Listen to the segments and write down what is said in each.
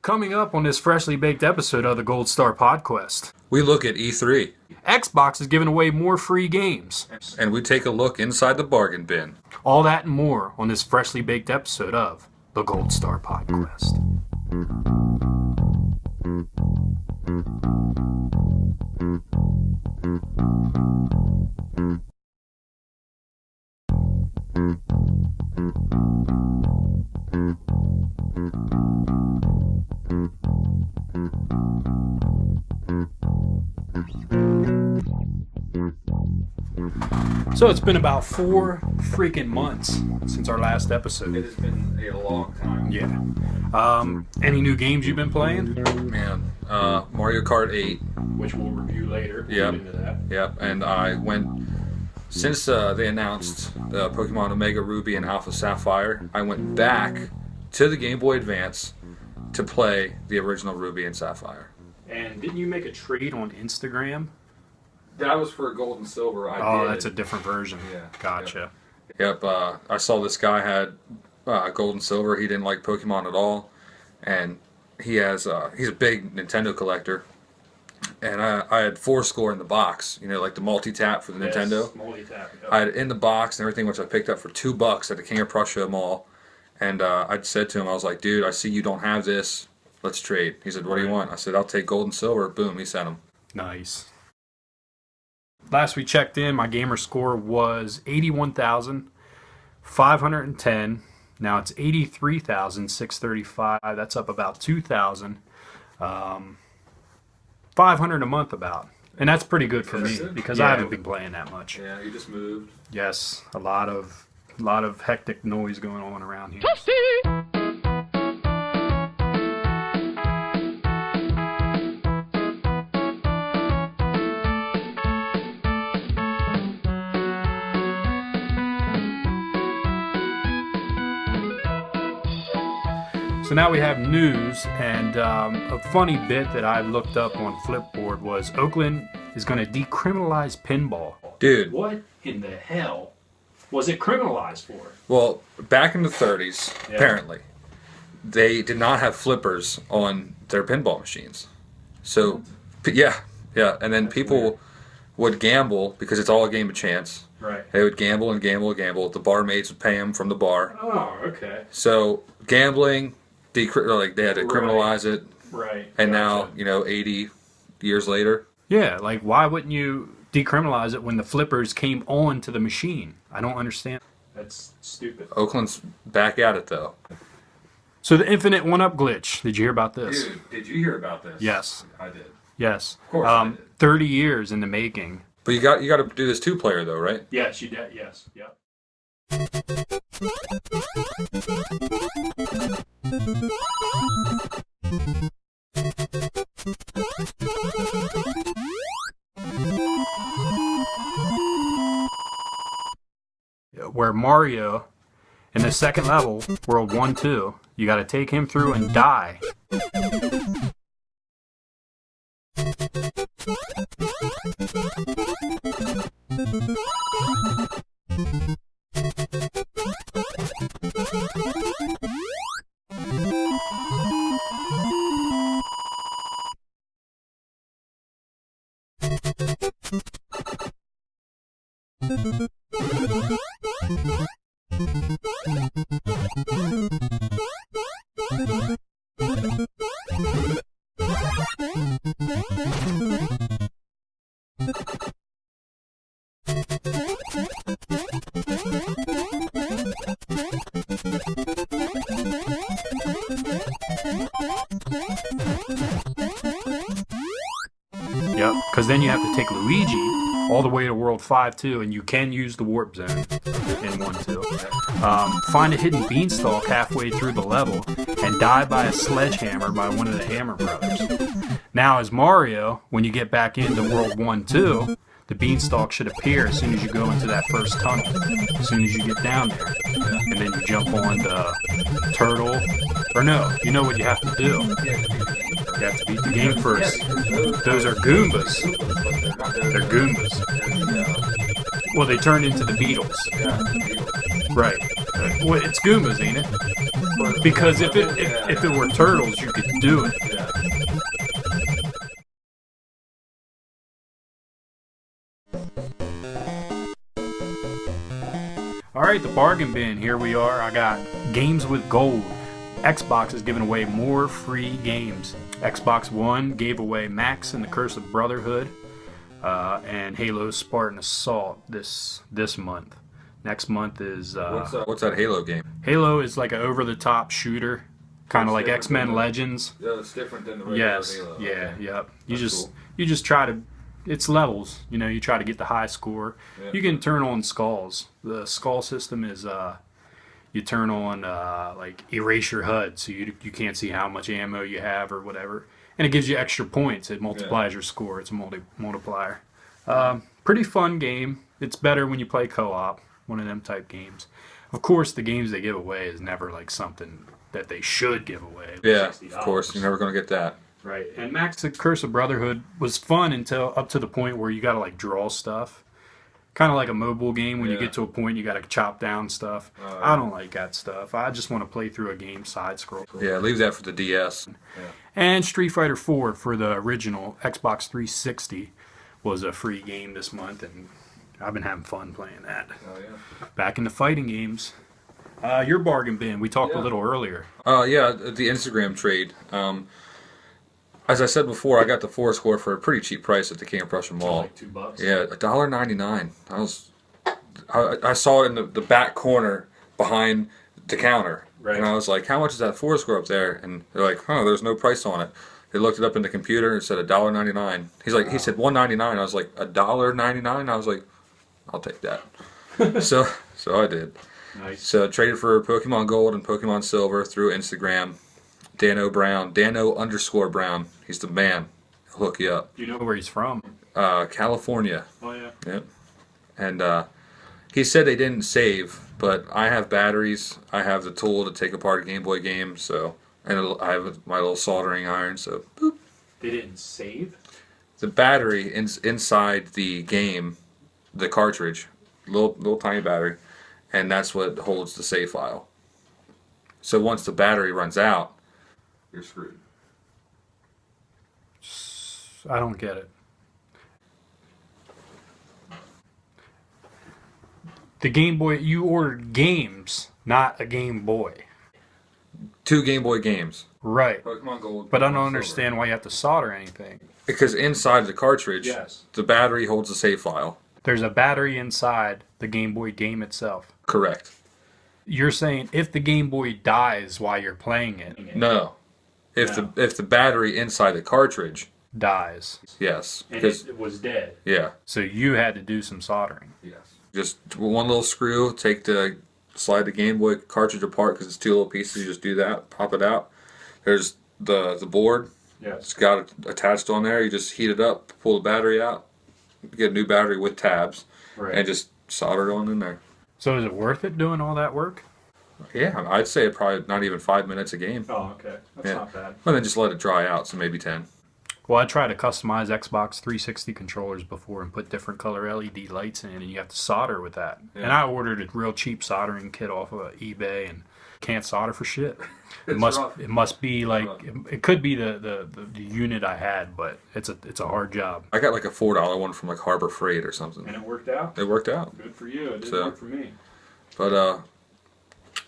Coming up on this freshly baked episode of the GoldStar PodQuest, we look at E3. Xbox is giving away more free games. And we take a look inside the bargain bin. All that and more on this freshly baked episode of the GoldStar PodQuest. So it's been about 4 freaking months since our last episode. It has been a long time. Yeah. Any new games you've been playing? Man, Mario Kart 8. Which we'll review later. Yep. We'll get into that. Yep, and I went, since they announced the Pokemon Omega Ruby and Alpha Sapphire, I went back to the Game Boy Advance to play the original Ruby and Sapphire. And didn't you make a trade on Instagram? That was for Gold and Silver. I did. That's a different version. Yeah. Gotcha. Yep. I saw this guy had Gold and Silver. He didn't like Pokemon at all, and he's a big Nintendo collector. And I had 4 score in the box. You know, like the multi-tap for the Nintendo. Multi-tap. Yep. I had it in the box and everything, which I picked up for $2 at the King of Prussia Mall. And I said to him, I was like, dude, I see you don't have this. Let's trade. He said, what do you want? I said, I'll take Gold and Silver. Boom, he sent them. Nice. Last we checked in, my gamer score was 81,510. Now it's 83,635. That's up about 2,000. 500 a month about. And that's pretty good for me because I haven't been playing that much. Yeah, you just moved. Yes, a lot of hectic noise going on around here. So now we have news, and a funny bit that I looked up on Flipboard was Oakland is going to decriminalize pinball. Dude. What in the hell was it criminalized for? Well, back in the 30s, apparently, they did not have flippers on their pinball machines. So, yeah. And then people would gamble because it's all a game of chance. Right. They would gamble and gamble and gamble. The barmaids would pay them from the bar. Oh, okay. So, gambling... they had to criminalize it. Right. And now, 80 years later. Yeah, like why wouldn't you decriminalize it when the flippers came on to the machine? I don't understand. That's stupid. Oakland's back at it, though. So the infinite one-up glitch. Did you hear about this? Dude, did you hear about this? Yes. I did. Yes. Of course I did. 30 years in the making. But you got to do this 2-player, though, right? Yes, you did. Yes. Yep. Where Mario, in the second level, World 1-2, you got to take him through and die. Yep, because then you have to take Luigi all the way to World 5-2, and you can use the warp zone in 1-2. Find a hidden beanstalk halfway through the level, and die by a sledgehammer by one of the Hammer Brothers. Now, as Mario, when you get back into World 1-2, the beanstalk should appear as soon as you go into that first tunnel, as soon as you get down there. And then you jump on the turtle. Or no, you know what you have to do. You have to beat the game first. Those are Goombas. They're Goombas. Well, they turn into the Beatles. Right. Well, it's Goombas, ain't it? Because if it were turtles, you could do it. Yeah. All right, the bargain bin. Here we are. I got games with gold. Xbox is giving away more free games. Xbox One gave away Max and the Curse of Brotherhood and Halo Spartan Assault this month. Next month is... what's that Halo game? Halo is like an over-the-top shooter, kind of like X-Men Legends. Yeah, it's different than the regular Halo. Yeah, Okay. yep. Cool. You just try to... It's levels, you try to get the high score. Yeah. You can turn on skulls. The skull system is you turn on like erase your HUD, so you can't see how much ammo you have or whatever, and it gives you extra points. It multiplies your score. It's a multiplier. Pretty fun game. It's better when you play co-op, one of them type games. Of course, the games they give away is never like something that they should give away. Yeah, $60. of course, you're never gonna get that. Right, and Max the Curse of Brotherhood was fun until up to the point where you gotta like draw stuff. Kind of like a mobile game when you get to a point you gotta chop down stuff. I don't like that stuff. I just want to play through a game side scroll. Yeah, leave that for the DS. Yeah. And Street Fighter 4 for the original Xbox 360 was a free game this month, and I've been having fun playing that. Oh yeah. Back into fighting games. Your bargain bin, we talked a little earlier. Yeah, the Instagram trade. As I said before, I got the 4-score for a pretty cheap price at the King of Prussia Mall. Like $2. Yeah, $1.99. I saw it in the back corner behind the counter, Right. and I was like, "How much is that 4-score up there?" And they're like, "Oh, there's no price on it." They looked it up in the computer and it said $1.99. He's like, He said $1.99. I was like, $1.99. I was like, I'll take that. so I did. Nice. So traded for Pokemon Gold and Pokemon Silver through Instagram. Dano _Brown. He's the man. He'll hook you up. Do you know where he's from? California. Oh, yeah. Yep. And he said they didn't save, but I have batteries. I have the tool to take apart a Game Boy game, and I have my little soldering iron, so boop. They didn't save? The battery inside the game, the cartridge, little tiny battery, and that's what holds the save file. So once the battery runs out, you're screwed. I don't get it. The Game Boy, you ordered games, not a Game Boy. 2 Game Boy games. Right. Pokemon Gold. But I don't understand why you have to solder anything. Because inside the cartridge, the battery holds the save file. There's a battery inside the Game Boy game itself. Correct. You're saying if the Game Boy dies while you're playing it, No. If the battery inside the cartridge dies. yes. And Because it was dead. yeah. So you had to do some soldering. Yes. Just one little screw, slide the Game Boy cartridge apart because it's 2 little pieces. You just do that, pop it out. There's the board. Yeah. It's got it attached on there. You just heat it up, pull the battery out, get a new battery with tabs, and just solder it on in there. So is it worth it doing all that work? Yeah, I'd say probably not even 5 minutes a game. Oh, okay. That's not bad. And then just let it dry out, so maybe 10. Well, I tried to customize Xbox 360 controllers before and put different color LED lights in, and you have to solder with that. Yeah. And I ordered a real cheap soldering kit off of eBay, and can't solder for shit. It must be like it could be the unit I had, but it's a hard job. I got like a $4 one from like Harbor Freight or something. And it worked out. It worked out. Good for you. It didn't work for me. But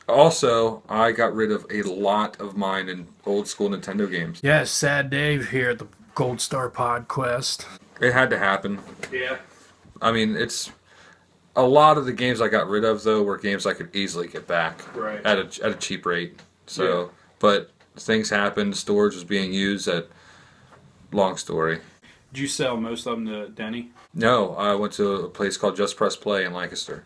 also, I got rid of a lot of mine in old school Nintendo games. Yeah, sad day here at the GoldStar PodQuest. It had to happen. Yeah. I mean, it's a lot of the games I got rid of though were games I could easily get back at a cheap rate. So, but things happened. Storage was being used. Long story. Did you sell most of them to Denny? No, I went to a place called Just Press Play in Lancaster.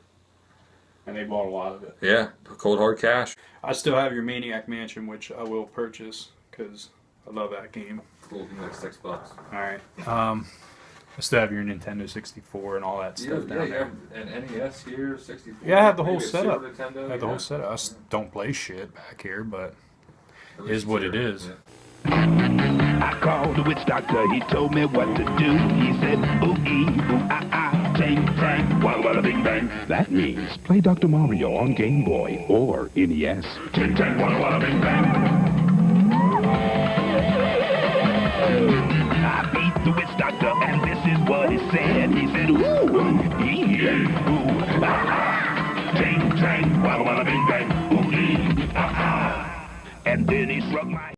And they bought a lot of it. Yeah, cold hard cash. I still have your Maniac Mansion, which I will purchase because I love that game. Cool, like $6. All right. I still have your Nintendo 64 and all that stuff down there. An NES here, 64. Yeah, I have the whole setup. Nintendo, I have the whole setup. I don't play shit back here, but it is what it is. I called the witch doctor, he told me what to do. He said, ooh-ee, ooh-ah-ah, Ting tang, walla walla bing bang. That means play Dr. Mario on Game Boy or NES. Ting tang, walla walla bing bang. I beat the witch doctor, and this is what he said. He said, ooh, ee, ooh, ah, ah. Ting tang, walla walla bing bang, ooh, ee, ah, ah. And then he struck my